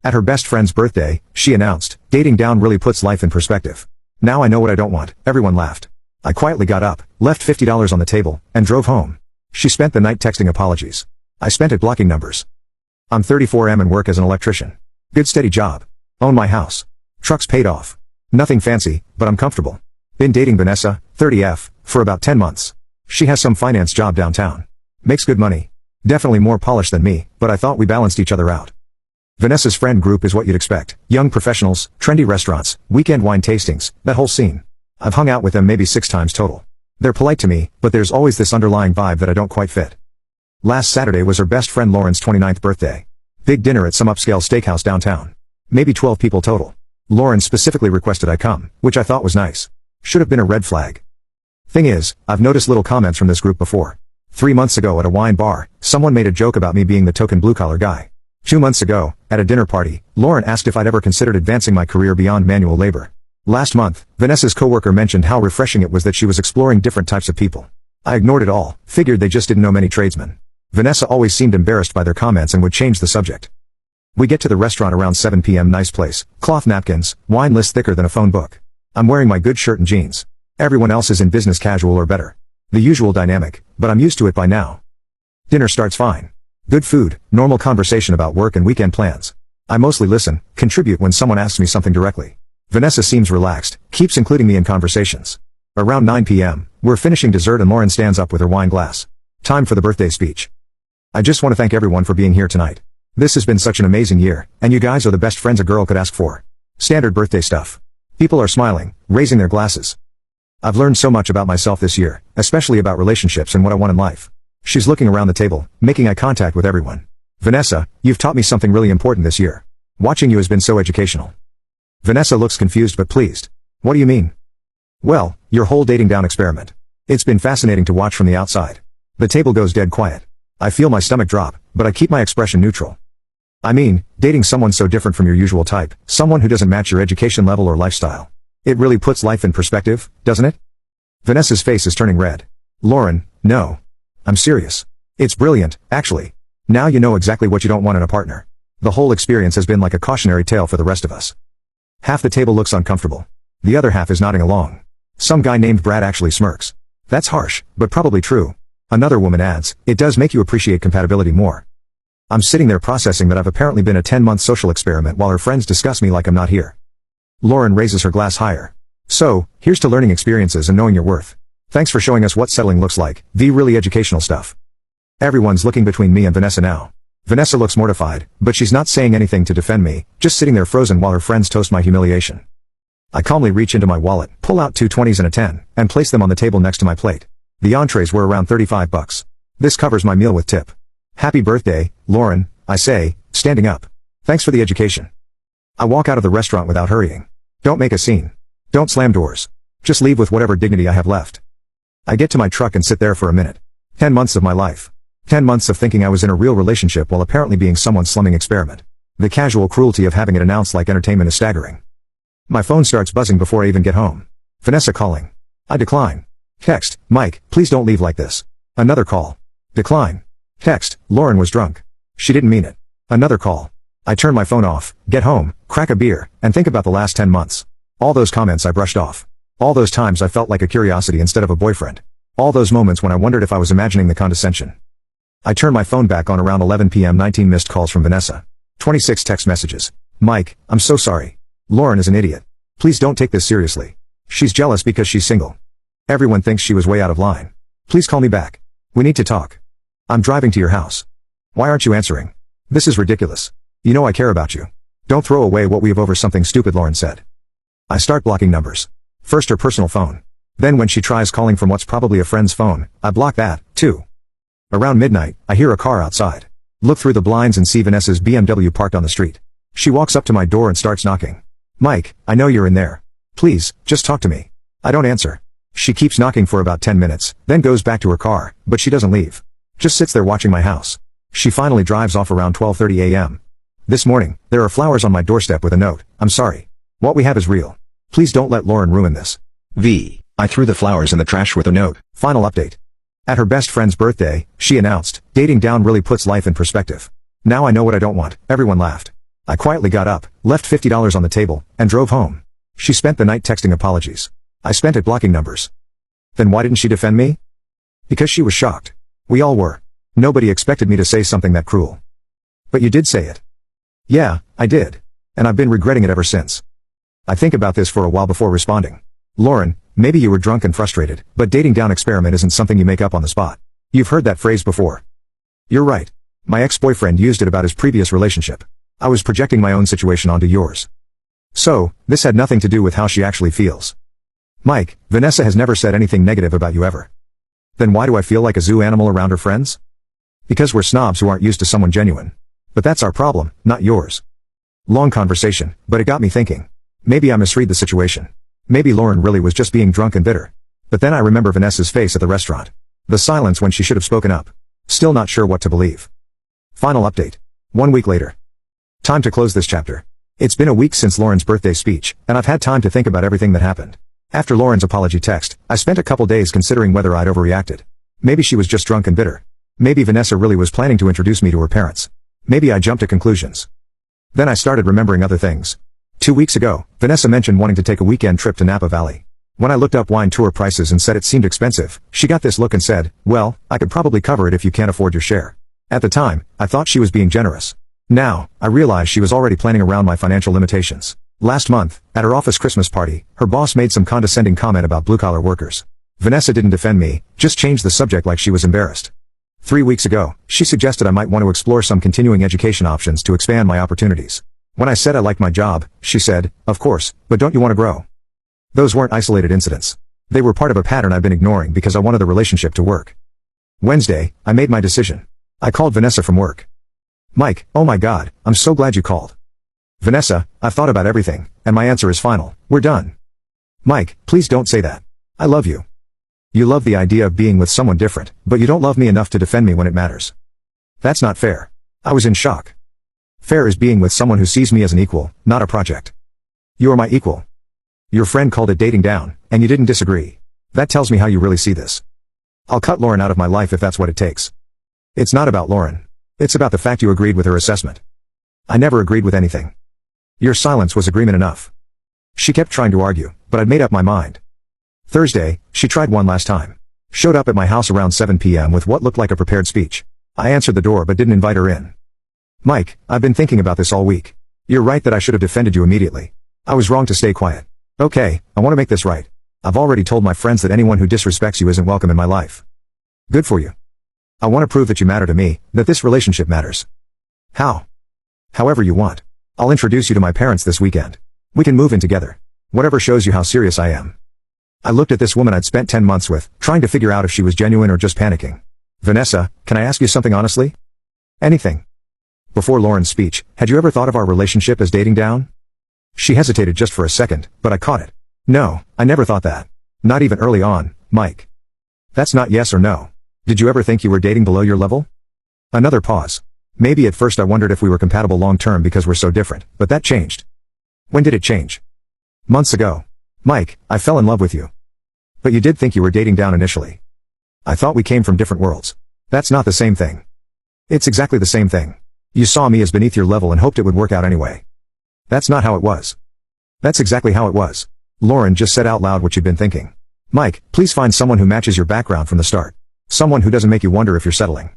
At her best friend's birthday, she announced, "Dating down really puts life in perspective. Now I know what I don't want." Everyone laughed. I quietly got up, left $50 on the table, and drove home. She spent the night texting apologies. I spent it blocking numbers. I'm 34M and work as an electrician. Good steady job. Own my house. Truck's paid off. Nothing fancy, but I'm comfortable. Been dating Vanessa, 30F, for about 10 months. She has some finance job downtown. Makes good money. Definitely more polished than me, but I thought we balanced each other out. Vanessa's friend group is what you'd expect. Young professionals, trendy restaurants, weekend wine tastings, that whole scene. I've hung out with them maybe 6 times total. They're polite to me, but there's always this underlying vibe that I don't quite fit. Last Saturday was her best friend Lauren's 29th birthday. Big dinner at some upscale steakhouse downtown. Maybe 12 people total. Lauren specifically requested I come, which I thought was nice. Should have been a red flag. Thing is, I've noticed little comments from this group before. 3 months ago at a wine bar, someone made a joke about me being the token blue-collar guy. 2 months ago, at a dinner party, Lauren asked if I'd ever considered advancing my career beyond manual labor. Last month, Vanessa's coworker mentioned how refreshing it was that she was exploring different types of people. I ignored it all, figured they just didn't know many tradesmen. Vanessa always seemed embarrassed by their comments and would change the subject. We get to the restaurant around 7 p.m. Nice place, cloth napkins, wine list thicker than a phone book. I'm wearing my good shirt and jeans. Everyone else is in business casual or better. The usual dynamic, but I'm used to it by now. Dinner starts fine. Good food, normal conversation about work and weekend plans. I mostly listen, contribute when someone asks me something directly. Vanessa seems relaxed, keeps including me in conversations. Around 9 p.m., we're finishing dessert and Lauren stands up with her wine glass. Time for the birthday speech. I just want to thank everyone for being here tonight. This has been such an amazing year, and you guys are the best friends a girl could ask for. Standard birthday stuff. People are smiling, raising their glasses. I've learned so much about myself this year, especially about relationships and what I want in life. She's looking around the table, making eye contact with everyone. Vanessa, you've taught me something really important this year. Watching you has been so educational. Vanessa looks confused but pleased. What do you mean? Well, your whole dating down experiment. It's been fascinating to watch from the outside. The table goes dead quiet. I feel my stomach drop, but I keep my expression neutral. I mean, dating someone so different from your usual type, someone who doesn't match your education level or lifestyle. It really puts life in perspective, doesn't it? Vanessa's face is turning red. Lauren, no. I'm serious. It's brilliant, actually. Now you know exactly what you don't want in a partner. The whole experience has been like a cautionary tale for the rest of us. Half the table looks uncomfortable. The other half is nodding along. Some guy named Brad actually smirks. That's harsh, but probably true. Another woman adds, it does make you appreciate compatibility more. I'm sitting there processing that I've apparently been a 10-month social experiment while her friends discuss me like I'm not here. Lauren raises her glass higher. So, here's to learning experiences and knowing your worth. Thanks for showing us what settling looks like, the really educational stuff. Everyone's looking between me and Vanessa now. Vanessa looks mortified, but she's not saying anything to defend me, just sitting there frozen while her friends toast my humiliation. I calmly reach into my wallet, pull out 2 20s and a 10, and place them on the table next to my plate. The entrees were around $35. This covers my meal with tip. Happy birthday, Lauren, I say, standing up. Thanks for the education. I walk out of the restaurant without hurrying. Don't make a scene. Don't slam doors. Just leave with whatever dignity I have left. I get to my truck and sit there for a minute. 10 months of my life. 10 months of thinking I was in a real relationship while apparently being someone's slumming experiment. The casual cruelty of having it announced like entertainment is staggering. My phone starts buzzing before I even get home. Vanessa calling. I decline. Text, Mike, please don't leave like this. Another call. Decline. Text, Lauren was drunk. She didn't mean it. Another call. I turn my phone off, get home, crack a beer, and think about the last 10 months. All those comments I brushed off. All those times I felt like a curiosity instead of a boyfriend. All those moments when I wondered if I was imagining the condescension. I turn my phone back on around 11 p.m. 19 missed calls from Vanessa. 26 text messages. Mike, I'm so sorry. Lauren is an idiot. Please don't take this seriously. She's jealous because she's single. Everyone thinks she was way out of line. Please call me back. We need to talk. I'm driving to your house. Why aren't you answering? This is ridiculous. You know I care about you. Don't throw away what we have over something stupid, Lauren said. I start blocking numbers. First her personal phone. Then when she tries calling from what's probably a friend's phone, I block that, too. Around midnight, I hear a car outside. Look through the blinds and see Vanessa's BMW parked on the street. She walks up to my door and starts knocking. Mike, I know you're in there. Please, just talk to me. I don't answer. She keeps knocking for about 10 minutes, then goes back to her car, but she doesn't leave. Just sits there watching my house. She finally drives off around 12:30 a.m. This morning, there are flowers on my doorstep with a note. I'm sorry. What we have is real. Please don't let Lauren ruin this. I threw the flowers in the trash with a note. Final update. At her best friend's birthday, she announced, dating down really puts life in perspective. Now I know what I don't want. Everyone laughed. I quietly got up, left $50 on the table, and drove home. She spent the night texting apologies. I spent it blocking numbers. Then why didn't she defend me? Because she was shocked. We all were. Nobody expected me to say something that cruel. But you did say it. Yeah, I did. And I've been regretting it ever since. I think about this for a while before responding. Lauren, maybe you were drunk and frustrated, but dating down experiment isn't something you make up on the spot. You've heard that phrase before. You're right. My ex-boyfriend used it about his previous relationship. I was projecting my own situation onto yours. So, this had nothing to do with how she actually feels. Mike, Vanessa has never said anything negative about you ever. Then why do I feel like a zoo animal around her friends? Because we're snobs who aren't used to someone genuine. But that's our problem, not yours. Long conversation, but it got me thinking. Maybe I misread the situation. Maybe Lauren really was just being drunk and bitter. But then I remember Vanessa's face at the restaurant. The silence when she should have spoken up. Still not sure what to believe. Final update. 1 week later. Time to close this chapter. It's been a week since Lauren's birthday speech, and I've had time to think about everything that happened. After Lauren's apology text, I spent a couple days considering whether I'd overreacted. Maybe she was just drunk and bitter. Maybe Vanessa really was planning to introduce me to her parents. Maybe I jumped to conclusions. Then I started remembering other things. 2 weeks ago, Vanessa mentioned wanting to take a weekend trip to Napa Valley. When I looked up wine tour prices and said it seemed expensive, she got this look and said, well, I could probably cover it if you can't afford your share. At the time, I thought she was being generous. Now, I realize she was already planning around my financial limitations. Last month, at her office Christmas party, her boss made some condescending comment about blue-collar workers. Vanessa didn't defend me, just changed the subject like she was embarrassed. 3 weeks ago, she suggested I might want to explore some continuing education options to expand my opportunities. When I said I liked my job, she said, of course, but don't you want to grow? Those weren't isolated incidents. They were part of a pattern I've been ignoring because I wanted the relationship to work. Wednesday, I made my decision. I called Vanessa from work. Mike, oh my God, I'm so glad you called. Vanessa, I've thought about everything, and my answer is final. We're done. Mike, please don't say that. I love you. You love the idea of being with someone different, but you don't love me enough to defend me when it matters. That's not fair. I was in shock. Fair is being with someone who sees me as an equal, not a project. You are my equal. Your friend called it dating down, and you didn't disagree. That tells me how you really see this. I'll cut Lauren out of my life if that's what it takes. It's not about Lauren. It's about the fact you agreed with her assessment. I never agreed with anything. Your silence was agreement enough. She kept trying to argue, but I'd made up my mind. Thursday, she tried one last time. Showed up at my house around 7 p.m. with what looked like a prepared speech. I answered the door but didn't invite her in. Mike, I've been thinking about this all week. You're right that I should have defended you immediately. I was wrong to stay quiet. Okay, I want to make this right. I've already told my friends that anyone who disrespects you isn't welcome in my life. Good for you. I want to prove that you matter to me, that this relationship matters. How? However you want. I'll introduce you to my parents this weekend. We can move in together. Whatever shows you how serious I am. I looked at this woman I'd spent 10 months with, trying to figure out if she was genuine or just panicking. Vanessa, can I ask you something honestly? Anything. Before Lauren's speech, had you ever thought of our relationship as dating down? She hesitated just for a second, but I caught it. No, I never thought that. Not even early on, Mike. That's not yes or no. Did you ever think you were dating below your level? Another pause. Maybe at first I wondered if we were compatible long-term because we're so different, but that changed. When did it change? Months ago. Mike, I fell in love with you. But you did think you were dating down initially. I thought we came from different worlds. That's not the same thing. It's exactly the same thing. You saw me as beneath your level and hoped it would work out anyway. That's not how it was. That's exactly how it was. Lauren just said out loud what you'd been thinking. Mike, please find someone who matches your background from the start. Someone who doesn't make you wonder if you're settling.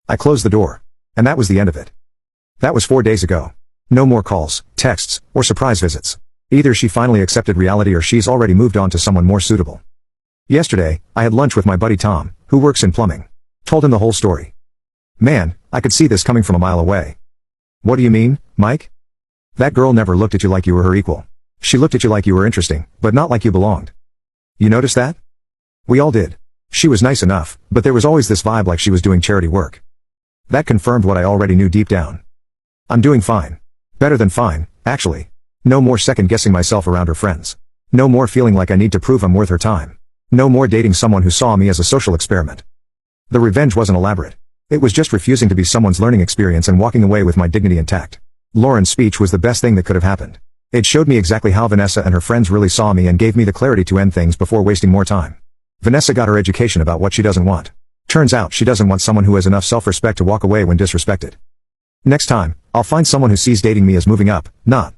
I closed the door. And that was the end of it. That was 4 days ago. No more calls, texts, or surprise visits. Either she finally accepted reality or she's already moved on to someone more suitable. Yesterday, I had lunch with my buddy Tom, who works in plumbing. Told him the whole story. Man, I could see this coming from a mile away. What do you mean, Mike? That girl never looked at you like you were her equal. She looked at you like you were interesting, but not like you belonged. You noticed that? We all did. She was nice enough, but there was always this vibe like she was doing charity work. That confirmed what I already knew deep down. I'm doing fine. Better than fine, actually. No more second-guessing myself around her friends. No more feeling like I need to prove I'm worth her time. No more dating someone who saw me as a social experiment. The revenge wasn't elaborate. It was just refusing to be someone's learning experience and walking away with my dignity intact. Lauren's speech was the best thing that could have happened. It showed me exactly how Vanessa and her friends really saw me and gave me the clarity to end things before wasting more time. Vanessa got her education about what she doesn't want. Turns out she doesn't want someone who has enough self-respect to walk away when disrespected. Next time, I'll find someone who sees dating me as moving up, not